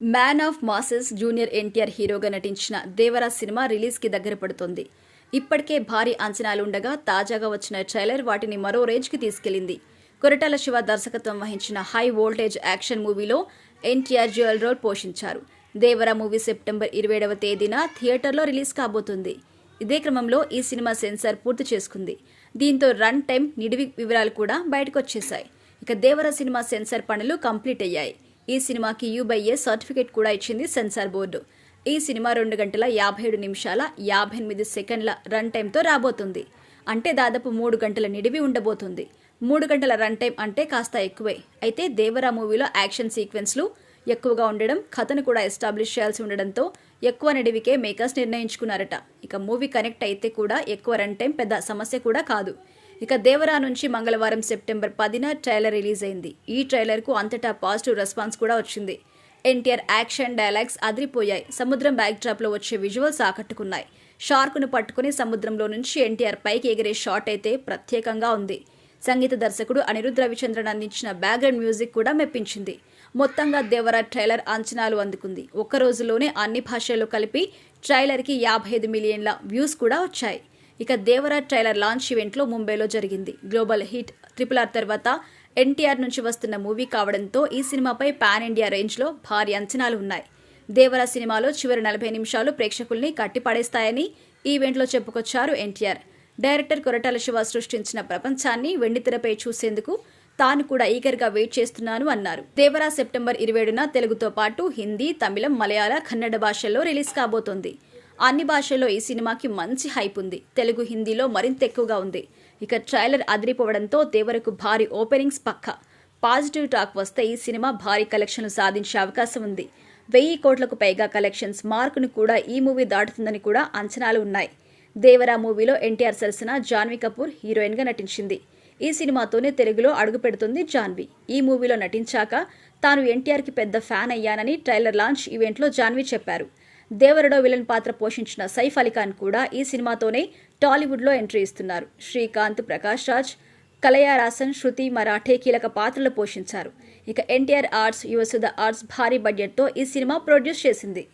Man of masses junior NTR హీరోగా నటించిన Devara cinema రిలీజ్కి దగ్గర పడుతోంది. ఇప్పటికే భారీ అంచనాలుండగా తాజాగా వచ్చిన ట్రైలర్ వాటిని మరో రేంజ్కి తీసుకెళ్లింది. కొరటాల శివ దర్శకత్వం వహించిన హై వోల్టేజ్ యాక్షన్ మూవీలో ఎన్టీఆర్ డ్యూయల్ రోల్ పోషించారు. దేవరా మూవీ సెప్టెంబర్ 27వ తేదీన థియేటర్లో రిలీజ్ కాబోతుంది. ఇదే క్రమంలో ఈ సినిమా సెన్సార్ పూర్తి చేసుకుంది. దీంతో రన్ టైం, నిడివి వివరాలు కూడా బయటకొచ్చేశాయి. ఇక దేవరా సినిమా సెన్సార్ పనులు కంప్లీట్ అయ్యాయి. ఈ సినిమాకి U/A సర్టిఫికేట్ కూడా ఇచ్చింది సెన్సార్ బోర్డు. ఈ సినిమా 2 గంటల 57 నిమిషాల 58 సెకండ్ల రన్ టైంతో రాబోతుంది. అంటే దాదాపు 3 గంటల నిడివి ఉండబోతుంది. 3 గంటల రన్ టైం అంటే కాస్త ఎక్కువే. అయితే దేవరా మూవీలో యాక్షన్ సీక్వెన్స్లు ఎక్కువగా ఉండడం, కథను కూడా ఎస్టాబ్లిష్ చేయాల్సి ఉండడంతో ఎక్కువ నిడివికే మేకర్స్ నిర్ణయించుకున్నారట. ఇక మూవీ కనెక్ట్ అయితే కూడా ఎక్కువ రన్ టైం పెద్ద సమస్య కూడా కాదు. ఇక దేవరా నుంచి మంగళవారం సెప్టెంబర్ 10న ట్రైలర్ రిలీజ్ అయింది. ఈ ట్రైలర్కు అంతటా పాజిటివ్ రెస్పాన్స్ కూడా వచ్చింది. ఎన్టీఆర్ యాక్షన్ డైలాగ్స్ అదిరిపోయాయి. సముద్రం బ్యాక్డ్రాప్లో వచ్చే విజువల్స్ ఆకట్టుకున్నాయి. షార్కును పట్టుకుని సముద్రంలో నుంచి ఎన్టీఆర్ పైకి ఎగిరే షాట్ అయితే ప్రత్యేకంగా ఉంది. సంగీత దర్శకుడు అనిరుద్ధ్ రవిచంద్రన్ అందించిన బ్యాక్గ్రౌండ్ మ్యూజిక్ కూడా మెప్పించింది. మొత్తంగా దేవరా ట్రైలర్ అంచనాలు అందుకుంది. ఒక్క రోజులోనే అన్ని భాషల్లో కలిపి ట్రైలర్కి 55 మిలియన్ల వ్యూస్ కూడా వచ్చాయి. ఇక దేవరా ట్రైలర్ లాంచ్ ఈవెంట్లో ముంబైలో జరిగింది. గ్లోబల్ హిట్ RRR తర్వాత ఎన్టీఆర్ నుంచి వస్తున్న మూవీ కావడంతో ఈ సినిమాపై పాన్ ఇండియా రేంజ్లో భారీ అంచనాలు ఉన్నాయి. దేవరా సినిమాలో చివరి 40 నిమిషాలు ప్రేక్షకుల్ని కట్టిపడేస్తాయని ఈవెంట్లో చెప్పుకొచ్చారు ఎన్టీఆర్. డైరెక్టర్ కొరటాల శివ సృష్టించిన ప్రపంచాన్ని వెండితెరపై చూసేందుకు తాను కూడా ఈగర్గా వెయిట్ చేస్తున్నాను అన్నారు. దేవరా సెప్టెంబర్ 27న తెలుగుతో పాటు హిందీ, తమిళం, మలయాళ, కన్నడ భాషల్లో రిలీజ్ కాబోతోంది. అన్ని భాషల్లో ఈ సినిమాకి మంచి హైప్ ఉంది. తెలుగు, హిందీలో మరింత ఎక్కువగా ఉంది. ఇక ట్రైలర్ అదిరిపోవడంతో దేవరకు భారీ ఓపెనింగ్స్ పక్కా. పాజిటివ్ టాక్ వస్తే ఈ సినిమా భారీ కలెక్షన్లు సాధించే అవకాశం ఉంది. 1000 కోట్లకు పైగా కలెక్షన్స్ మార్కును కూడా ఈ మూవీ దాటుతుందని కూడా అంచనాలు ఉన్నాయి. దేవరా మూవీలో ఎన్టీఆర్ సరసన జాన్వీ కపూర్ హీరోయిన్గా నటించింది. ఈ సినిమాతోనే తెలుగులో అడుగు పెడుతుంది జాన్వీ. ఈ మూవీలో నటించాక తాను ఎన్టీఆర్కి పెద్ద ఫ్యాన్ అయ్యానని ట్రైలర్ లాంచ్ ఈవెంట్లో జాన్వీ చెప్పారు. దేవరలో విలన్ పాత్ర పోషించిన సైఫ్ అలీఖాన్ కూడా ఈ సినిమాతోనే టాలీవుడ్లో ఎంట్రీ ఇస్తున్నారు. శ్రీకాంత్, ప్రకాష్ రాజ్, కలయారాసన్, శృతి మరాఠే కీలక పాత్రలు పోషించారు. ఇక ఎన్టీఆర్ ఆర్ట్స్, యువసుధ ఆర్ట్స్ భారీ బడ్జెట్తో ఈ సినిమా ప్రొడ్యూస్ చేసింది.